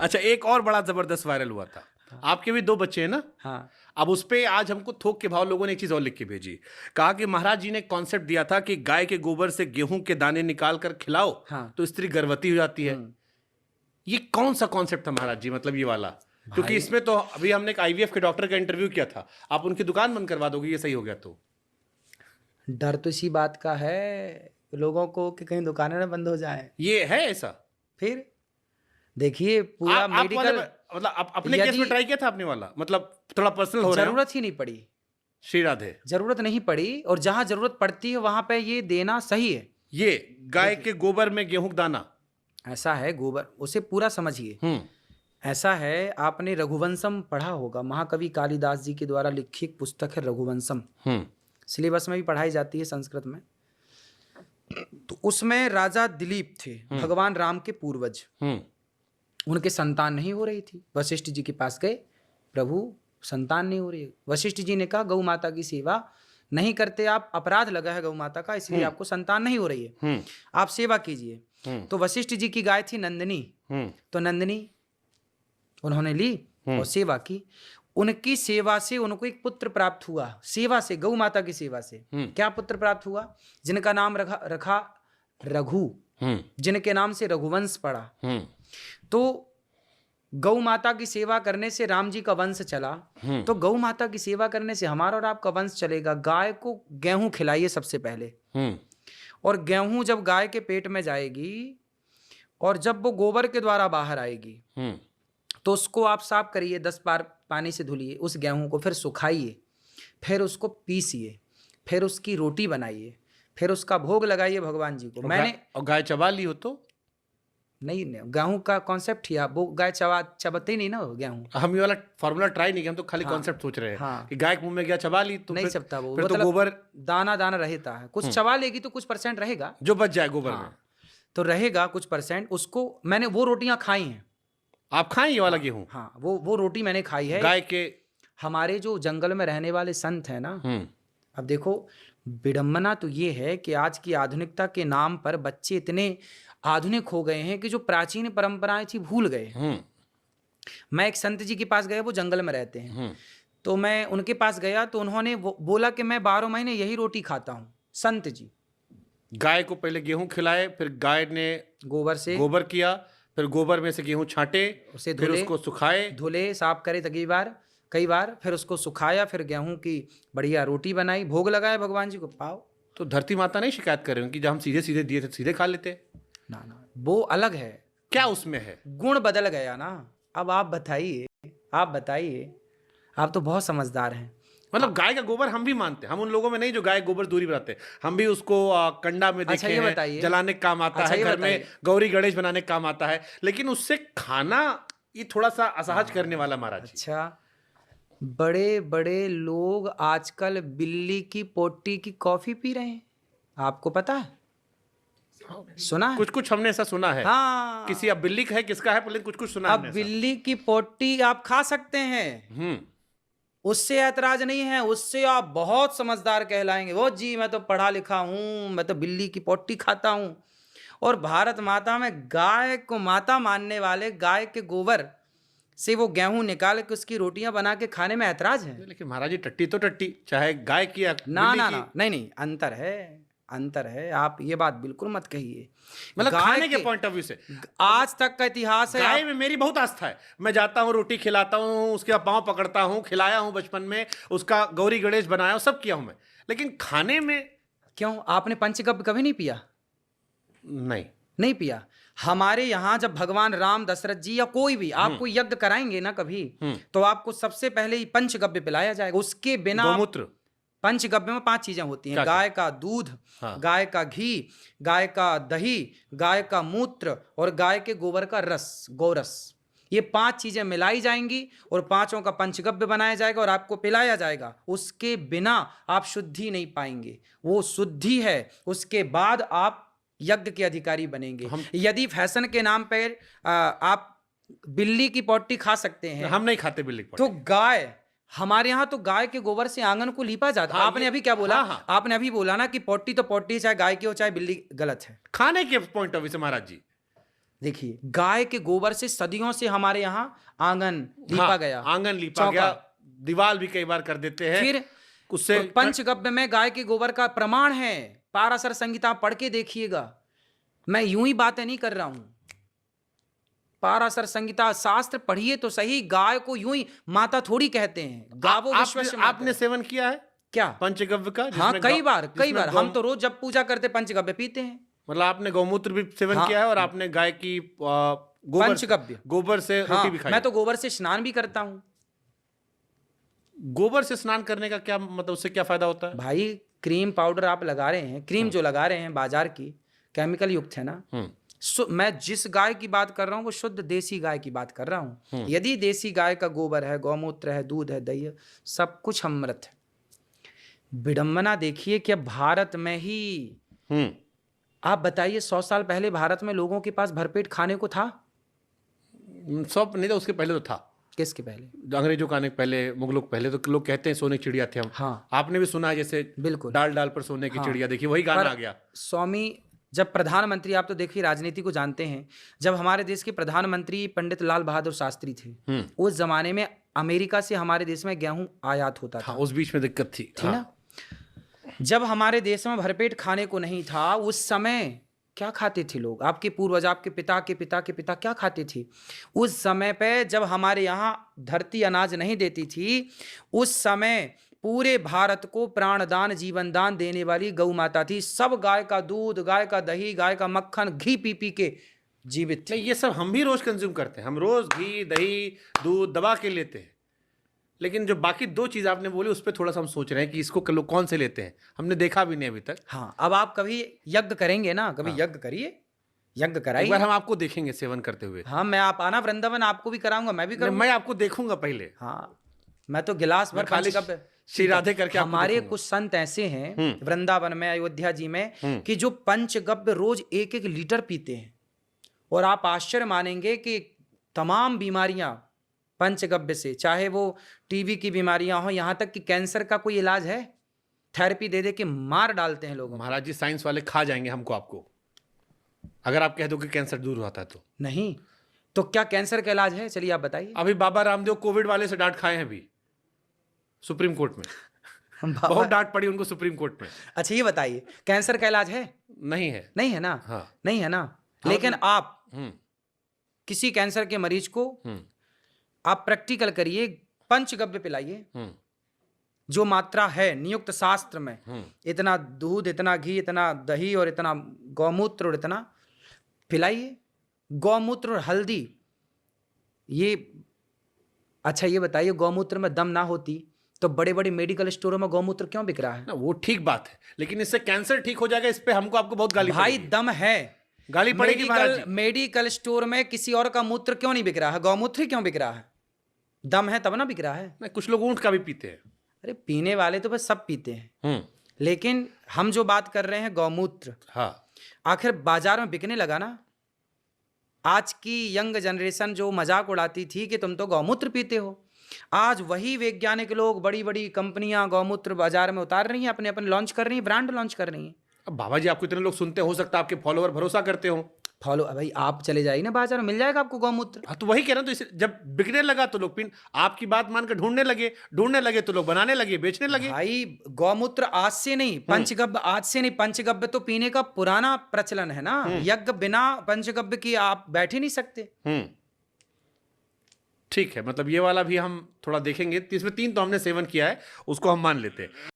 अच्छा, एक और बड़ा जबरदस्त वायरल हुआ था। आपके भी 2 बच्चे हैं ना? हाँ। अब उस पे आज हमको थोक के भाव लोगों ने एक चीज और लिख के भेजी। कहा कि महाराज जी ने कॉन्सेप्ट दिया था कि गाय के गोबर से गेहूं के दाने निकाल कर खिलाओ, हाँ। तो स्त्री गर्भवती हो जाती है। ये कौन सा कॉन्सेप्ट था महाराज जी, मतलब ये वाला? क्योंकि भाई इसमें तो अभी हमने एक आईवीएफ के डॉक्टर का इंटरव्यू किया था, आप उनकी दुकान बंद करवा दोगे ये सही हो गया तो? डर तो इसी बात का है लोगों को कि कहीं दुकानें ना बंद हो जाएं। ये है ऐसा? फिर देखिए पूरा आप वाले मेडिकल मतलब अपने केस में ट्राई किया था आपने वाला, मतलब थोड़ा पर्सनल हो रहा है। जरूरत ही नहीं पड़ी, श्री राधे। जरूरत नहीं पड़ी, और जहां जरूरत पड़ती है वहां पे ये देना सही है। ये गाय के गोबर में गेहूं का दाना, ऐसा है गोबर, उसे पूरा समझिए। ऐसा है, आपने रघुवंशम पढ़ा होगा, महाकवि कालिदास जी के द्वारा लिखी एक पुस्तक है रघुवंशम, सिलेबस में भी पढ़ाई जाती है संस्कृत में। तो उसमें राजा दिलीप थे, भगवान राम के पूर्वज। उनके संतान नहीं हो रही थी, वशिष्ठ जी के पास गए, प्रभु संतान नहीं हो रही है। वशिष्ठ जी ने कहा गौ माता की सेवा नहीं करते आप, अपराध लगा है गौ माता का, इसलिए आपको संतान नहीं हो रही है, आप सेवा कीजिए। तो वशिष्ठ जी की गाय थी नंदिनी, तो नंदिनी उन्होंने ली और सेवा की। उनकी सेवा से उनको एक पुत्र प्राप्त हुआ, सेवा से, गौ माता की सेवा से। क्या पुत्र प्राप्त हुआ? जिनका नाम रखा रघु, जिनके नाम से रघुवंश पड़ा। तो गौ माता की सेवा करने से राम जी का वंश चला, तो गौ माता की सेवा करने से हमारा और आपका वंश चलेगा। गाय को गेहूं खिलाइए सबसे पहले, और गेहूं जब गाय के पेट में जाएगी और जब वो गोबर के द्वारा बाहर आएगी, तो उसको आप साफ करिए, 10 बार पानी से धुलिए उस गेहूं को, फिर सुखाइए, फिर उसको पीसिए, फिर उसकी रोटी बनाइए, फिर उसका भोग लगाइए भगवान जी को। और गाय चबा ली हो तो? नहीं, गेहूं का कॉन्सेप्ट ही वो गाय चबाते ही नहीं ना गेहूं। हम ये वाला फॉर्मूला ट्राई नहीं किया, हम तो खाली कॉन्सेप्ट सोच रहे हैं कि गाय के मुंह में गया चबा ली तो नहीं चबता वो, फिर तो मतलब गोबर दाना दाना रहता है, कुछ चबा लेगी तो कुछ परसेंट रहेगा जो बच जाए गोबर में, तो रहेगा कुछ परसेंट। उसको मैंने वो रोटियां खाई हैं। आप खाएं ये वाला गेहूं? हाँ, वो रोटी मैंने खाई है। गाय के हमारे जो जंगल में रहने वाले संत हैं ना, अब देखो विडंबना तो ये है कि आज की आधुनिकता के नाम पर बच्चे इतने आधुनिक हो गए हैं कि जो प्राचीन परंपराएं थी भूल गए। मैं एक संत जी के पास गया, वो जंगल में रहते हैं, तो मैं उनके पास गया तो उन्होंने बोला कि मैं 12 महीने यही रोटी खाता हूँ। संत जी गाय को पहले गेहूं खिलाए, फिर गाय ने गोबर किया, फिर गोबर में से गेहूं छांटे, उसे फिर उसको सुखाए, धुले, साफ करे कई बार, फिर उसको सुखाया, फिर गेहूं की बढ़िया रोटी बनाई, भोग लगाया भगवान जी को, पाओ। तो धरती माता नहीं शिकायत कर रही कि जब हम सीधे सीधे दिए थे सीधे खा लेते? ना, वो अलग है। क्या उसमें है? गुण बदल गया ना। अब आप बताइए, आप तो बहुत समझदार हैं। मतलब गाय का गोबर हम भी मानते हैं, हम उन लोगों में नहीं जो गाय गोबर दूरी बनाते हैं, हम भी उसको कंडा में देखे हैं, जलाने का काम आता है, घर में गौरी गणेश बनाने का काम आता है, लेकिन उससे खाना ये थोड़ा सा असहज करने वाला महाराज। अच्छा, बड़े बड़े लोग आजकल बिल्ली की पोटी की कॉफी पी रहे हैं, आपको पता है? सुना है? कुछ हमने ऐसा सुना है। हाँ, किसी अब बिल्ली का है किसका है, कुछ सुना है। अब बिल्ली की पोटी आप खा सकते हैं, उससे ऐतराज नहीं है, उससे आप बहुत समझदार कहलाएंगे। वो जी मैं तो पढ़ा लिखा हूं, मैं तो बिल्ली की पोटी खाता हूं। और भारत माता में गाय को माता मानने वाले गाय के गोबर से वो गेहूं निकाल के उसकी रोटियां बना के खाने में ऐतराज है। लेकिन महाराज जी टट्टी तो टट्टी, चाहे गाय की या ना, नहीं, अंतर है। आप ये बात बिल्कुल मत कहिए, मतलब खाने के पॉइंट ऑफ व्यू से आज तक का इतिहास है। गाय में मेरी बहुत आस्था है, मैं जाता हूँ, रोटी खिलाता हूँ, उसके पाँव पकड़ता हूँ, खिलाया हूँ बचपन में, उसका गौरी गणेश बनाया हूँ, सब किया हूँ मैं, लेकिन खाने में क्यों? आपने पंचगव्य कभी नहीं पिया? नहीं पिया। हमारे यहाँ जब भगवान राम, दशरथ जी या कोई भी आपको यज्ञ कराएंगे ना कभी, तो आपको सबसे पहले ही पंचगव्य पिलाया जाएगा। उसके बिना गौमूत्र, पंचगव्य में 5 चीजें होती हैं, गाय का दूध, गाय का घी, गाय का दही, गाय का मूत्र और गाय के गोबर का रस, गौरस। ये 5 चीजें मिलाई जाएंगी और 5 का पंचगव्य बनाया जाएगा और आपको पिलाया जाएगा। उसके बिना आप शुद्धि नहीं पाएंगे, वो शुद्धि है, उसके बाद आप यज्ञ के अधिकारी बनेंगे। यदि फैशन के नाम पर आप बिल्ली की पोटी खा सकते हैं, हम नहीं खाते बिल्ली की पोटी। तो गाय, हमारे यहाँ तो गाय के गोबर से आंगन को लीपा जाता है। आपने अभी क्या बोला? आपने अभी बोला ना कि पोटी तो पोटी, चाहे गाय की हो चाहे बिल्ली, गलत है खाने के पॉइंट ऑफ व्यू से महाराज जी। देखिए, गाय के गोबर से सदियों से हमारे यहाँ आंगन लीपा गया, आंगन लीपा गया, दीवार भी कई बार कर देते हैं। फिर उससे पंचगव्य में गाय के गोबर का प्रमाण है। पाराशर संहिता पढ़ के देखिएगा, मैं यूं ही बातें नहीं कर रहा हूं। पाराशर संहिता शास्त्र पढ़िए तो सही। गाय को यूं ही माता थोड़ी कहते हैं, गावो विश्वस्य माता। आपने सेवन किया है क्या पंचगव्य का? हाँ, कई बार हम तो रोज जब पूजा करते पंचगव्य पीते हैं। मतलब आपने गौमूत्र भी सेवन किया है और आपने गाय की गोबर से रोटी भी खाई? मैं तो गोबर से स्नान भी करता हूं। गोबर से स्नान करने का क्या मतलब, उससे क्या फायदा होता है? भाई, क्रीम पाउडर आप लगा रहे हैं, क्रीम जो लगा रहे हैं बाजार की, केमिकल युक्त है ना। मैं जिस गाय की बात कर रहा हूँ वो शुद्ध देसी गाय की बात कर रहा हूँ। यदि देसी गाय का गोबर है, गौमूत्र है, दूध है, दही है, सब कुछ अमृत है। विडंबना देखिए कि अब भारत में ही आप बताइए, 100 साल पहले भारत में लोगों के पास भरपेट खाने को था? सब नहीं था, उसके पहले तो था। किसके पहले? अंग्रेजों के आने के पहले, मुगलों के पहले। तो लोग कहते हैं सोने की चिड़िया थे हम। हाँ, आपने भी सुना है, जैसे बिल्कुल, डाल डाल पर सोने की चिड़िया। देखिए वही गाना आ गया। स्वामी जब प्रधानमंत्री, आप तो देखिए राजनीति को जानते हैं, जब हमारे देश के प्रधानमंत्री पंडित लाल बहादुर शास्त्री थे, उस जमाने में अमेरिका से हमारे देश में गेहूं आयात होता था। उस बीच में दिक्कत थी ना। जब हमारे देश में भरपेट खाने को नहीं था, उस समय क्या खाते थे लोग? आपके पूर्वज, आपके पिता के पिता के पिता क्या खाते थे उस समय पे? जब हमारे यहाँ धरती अनाज नहीं देती थी, उस समय पूरे भारत को प्राणदान, जीवन दान देने वाली गौ माता थी। सब गाय का दूध, गाय का दही, गाय का मक्खन, घी पी पी के जीवित थे। ये सब हम भी रोज कंज्यूम करते हैं। हम रोज घी, दही, दूध दबा के लेते हैं। लेकिन जो बाकी दो चीज आपने बोली, उस पर थोड़ा सा हम सोच रहे हैं कि इसको लोग कौन से लेते हैं। हमने देखा भी नहीं अभी तक। हाँ, अब आप कभी यज्ञ करेंगे ना, कभी यज्ञ करिए, यज्ञ कराइए। एक बार हम आपको देखेंगे सेवन करते हुए। हाँ, मैं आप आना वृंदावन, आपको भी कराऊंगा, मैं भी करूंगा। मैं आपको देखूंगा पहले। हाँ, मैं तो गिलास भर पंचगव्य श्री राधे करके। हमारे कुछ संत ऐसे हैं वृंदावन में, अयोध्या जी में, कि जो पंचगव्य रोज 1-1 लीटर पीते हैं। और आप आश्चर्य मानेंगे कि तमाम बीमारियां पंचगव्य से, चाहे वो टीबी की बीमारियां हो, यहां तक कि कैंसर का कोई इलाज है, थेरेपी दे दे के मार डालते हैं लोग। महाराज जी, साइंस वाले खा जाएंगे हमको, आपको, अगर आप कह दो कि कैंसर दूर होता है तो। नहीं तो क्या कैंसर का इलाज है? चलिए आप बताइए। अभी बाबा रामदेव कोविड वाले से डांट खाए हैं अभी सुप्रीम कोर्ट में। बहुत डांट पड़ी उनको सुप्रीम कोर्ट में। अच्छा, ये बताइए, कैंसर का इलाज है? नहीं है। नहीं है ना। हाँ। नहीं है ना। लेकिन आप किसी कैंसर के मरीज को आप प्रैक्टिकल करिए, पंचगव्य पिलाइए, जो मात्रा है नियुक्त शास्त्र में, इतना दूध, इतना घी, इतना दही और इतना गौमूत्र और इतना पिलाइए। गौमूत्र और हल्दी, ये अच्छा ये बताइए, गौमूत्र में दम ना होती तो बड़े बड़े मेडिकल स्टोरों में गौमूत्र क्यों बिक रहा है? ना, वो ठीक बात है, लेकिन इससे कैंसर ठीक हो जाएगा, इस पे हमको आपको बहुत गाली भाई पड़ेगी। दम है, गाली पड़ेगी महाराज जी। मेडिकल स्टोर में किसी और का मूत्र क्यों नहीं बिक रहा है? गौमूत्र क्यों बिक रहा है? दम है तब ना बिक रहा है। नहीं, कुछ लोग ऊंट का भी पीते हैं। अरे पीने वाले तो बस सब पीते हैं, लेकिन हम जो बात कर रहे हैं गौमूत्र, हाँ, आखिर बाजार में बिकने लगा ना। आज की यंग जनरेशन जो मजाक उड़ाती थी कि तुम तो गौमूत्र पीते हो, आज वही वैज्ञानिक लोग, बड़ी बड़ी कंपनियां गौमूत्र बाजार में उतार रही हैं, अपने अपने लॉन्च कर रही हैं, ब्रांड लॉन्च कर रही हैं। अब बाबा जी, आपको इतने लोग सुनते, हो सकता है आपके फॉलोअर भरोसा करते हो। फॉलो भाई, आप चले जाइए ना बाजार में, मिल जाएगा आपको गौमूत्र। हाँ, तो वही कह रहा हूं, तो इसे जब बिकने लगा तो लोग आपकी बात मानकर ढूंढने लगे तो लोग बनाने लगे, बेचने लगे। भाई गौमूत्र आज से नहीं, पंचगव्य आज से नहीं, पंचगव्य तो पीने का पुराना प्रचलन है ना। यज्ञ बिना पंचगव्य की आप बैठ ही नहीं सकते। ठीक है, मतलब ये वाला भी हम थोड़ा देखेंगे। इसमें 3 तो हमने सेवन किया है, उसको हम मान लेते हैं।